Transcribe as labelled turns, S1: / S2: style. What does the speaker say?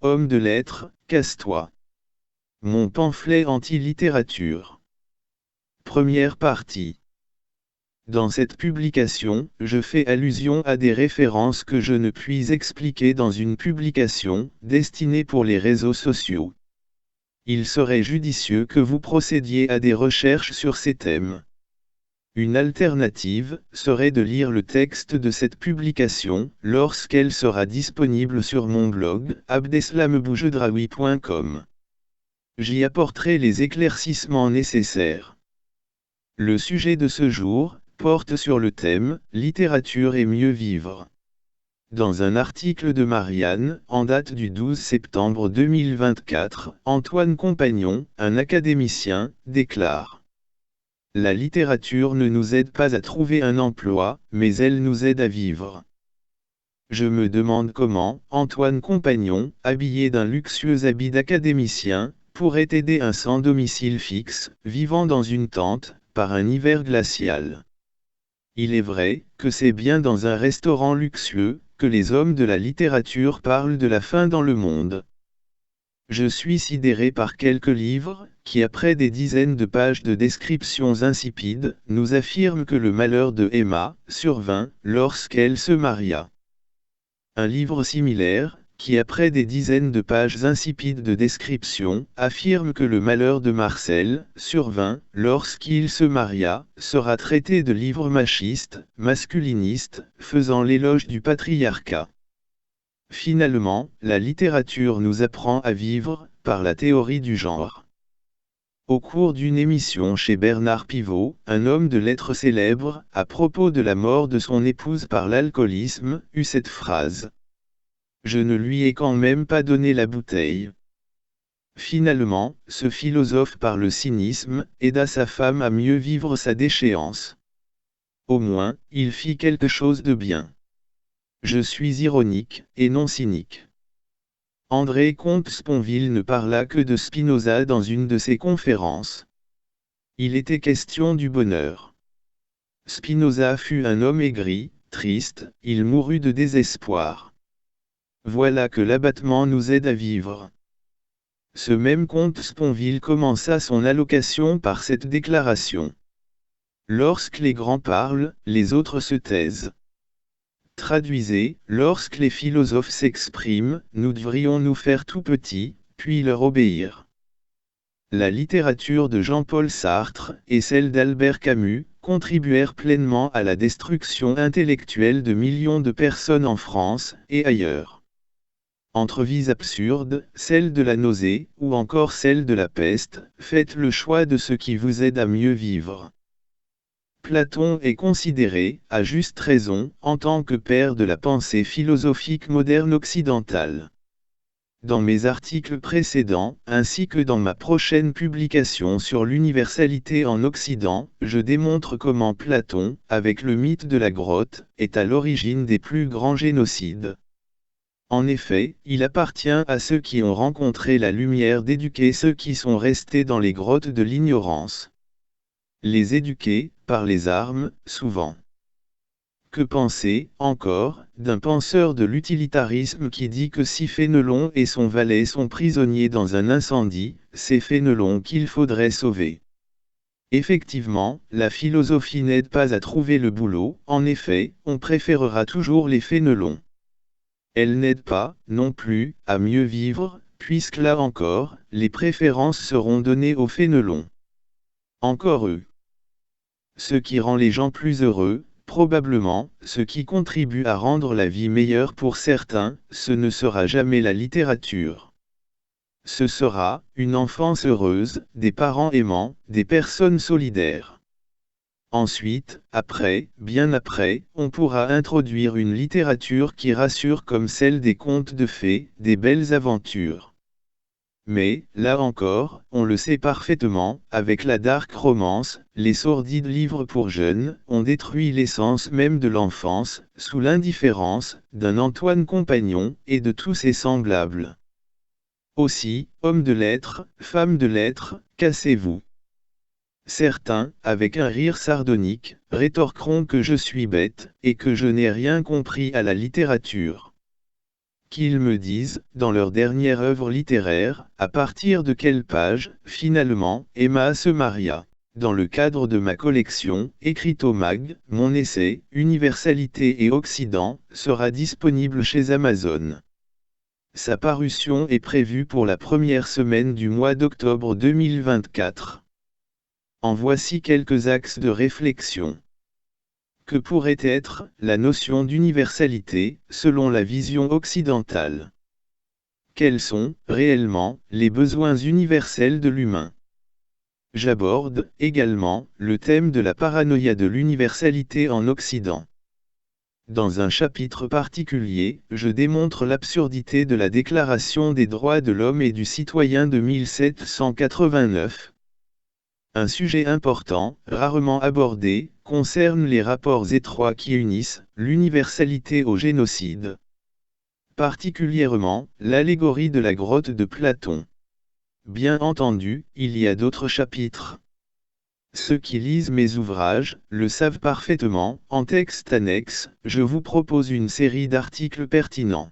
S1: Homme de lettres, casse-toi. Mon pamphlet anti-littérature. Première partie. Dans cette publication, je fais allusion à des références que je ne puis expliquer dans une publication, destinée pour les réseaux sociaux. Il serait judicieux que vous procédiez à des recherches sur ces thèmes. Une alternative serait de lire le texte de cette publication, lorsqu'elle sera disponible sur mon blog, abdeslamebougedraoui.com. J'y apporterai les éclaircissements nécessaires. Le sujet de ce jour porte sur le thème « Littérature et mieux vivre ». Dans un article de Marianne, en date du 12 septembre 2024, Antoine Compagnon, un académicien, déclare : la littérature ne nous aide pas à trouver un emploi, mais elle nous aide à vivre. Je me demande comment Antoine Compagnon, habillé d'un luxueux habit d'académicien, pourrait aider un sans domicile fixe, vivant dans une tente, par un hiver glacial. Il est vrai que c'est bien dans un restaurant luxueux que les hommes de la littérature parlent de la faim dans le monde. Je suis sidéré par quelques livres, qui après des dizaines de pages de descriptions insipides, nous affirment que le malheur de Emma survint lorsqu'elle se maria. Un livre similaire, qui après des dizaines de pages insipides de descriptions, affirme que le malheur de Marcel survint lorsqu'il se maria, sera traité de livre machiste, masculiniste, faisant l'éloge du patriarcat. Finalement, la littérature nous apprend à vivre, par la théorie du genre. Au cours d'une émission chez Bernard Pivot, un homme de lettres célèbre, à propos de la mort de son épouse par l'alcoolisme, eut cette phrase : je ne lui ai quand même pas donné la bouteille. Finalement, ce philosophe par le cynisme, aida sa femme à mieux vivre sa déchéance. Au moins, il fit quelque chose de bien. Je suis ironique, et non cynique. André Comte-Sponville ne parla que de Spinoza dans une de ses conférences. Il était question du bonheur. Spinoza fut un homme aigri, triste, il mourut de désespoir. Voilà que l'abattement nous aide à vivre. Ce même Comte-Sponville commença son allocation par cette déclaration. Lorsque les grands parlent, les autres se taisent. Traduisez, lorsque les philosophes s'expriment, nous devrions nous faire tout petits, puis leur obéir. La littérature de Jean-Paul Sartre, et celle d'Albert Camus, contribuèrent pleinement à la destruction intellectuelle de millions de personnes en France, et ailleurs. Entre vies absurdes, celle de la nausée, ou encore celle de la peste, faites le choix de ce qui vous aide à mieux vivre. Platon est considéré, à juste raison, en tant que père de la pensée philosophique moderne occidentale. Dans mes articles précédents, ainsi que dans ma prochaine publication sur l'universalité en Occident, je démontre comment Platon, avec le mythe de la grotte, est à l'origine des plus grands génocides. En effet, il appartient à ceux qui ont rencontré la lumière d'éduquer ceux qui sont restés dans les grottes de l'ignorance. Les éduquer, par les armes, souvent. Que penser, encore, d'un penseur de l'utilitarisme qui dit que si Fénelon et son valet sont prisonniers dans un incendie, c'est Fénelon qu'il faudrait sauver. Effectivement, la philosophie n'aide pas à trouver le boulot, en effet, on préférera toujours les Fénelons. Elle n'aide pas, non plus, à mieux vivre, puisque là encore, les préférences seront données aux Fénelons. Encore eux. Ce qui rend les gens plus heureux, probablement, ce qui contribue à rendre la vie meilleure pour certains, ce ne sera jamais la littérature. Ce sera une enfance heureuse, des parents aimants, des personnes solidaires. Ensuite, après, bien après, on pourra introduire une littérature qui rassure comme celle des contes de fées, des belles aventures. Mais, là encore, on le sait parfaitement, avec la dark romance, les sordides livres pour jeunes, on détruit l'essence même de l'enfance, sous l'indifférence d'un Antoine Compagnon, et de tous ses semblables. Aussi, hommes de lettres, femmes de lettres, cassez-vous. Certains, avec un rire sardonique, rétorqueront que je suis bête, et que je n'ai rien compris à la littérature. Qu'ils me disent, dans leur dernière œuvre littéraire, à partir de quelle page, finalement, Emma se maria. Dans le cadre de ma collection, Écritomag, mon essai, Universalité et Occident, sera disponible chez Amazon. Sa parution est prévue pour la première semaine du mois d'octobre 2024. En voici quelques axes de réflexion. Que pourrait être la notion d'universalité, selon la vision occidentale? Quels sont, réellement, les besoins universels de l'humain? J'aborde, également, le thème de la paranoïa de l'universalité en Occident. Dans un chapitre particulier, je démontre l'absurdité de la Déclaration des droits de l'homme et du citoyen de 1789. Un sujet important, rarement abordé, concerne les rapports étroits qui unissent l'universalité au génocide. Particulièrement, l'allégorie de la grotte de Platon. Bien entendu, il y a d'autres chapitres. Ceux qui lisent mes ouvrages le savent parfaitement. En texte annexe, je vous propose une série d'articles pertinents.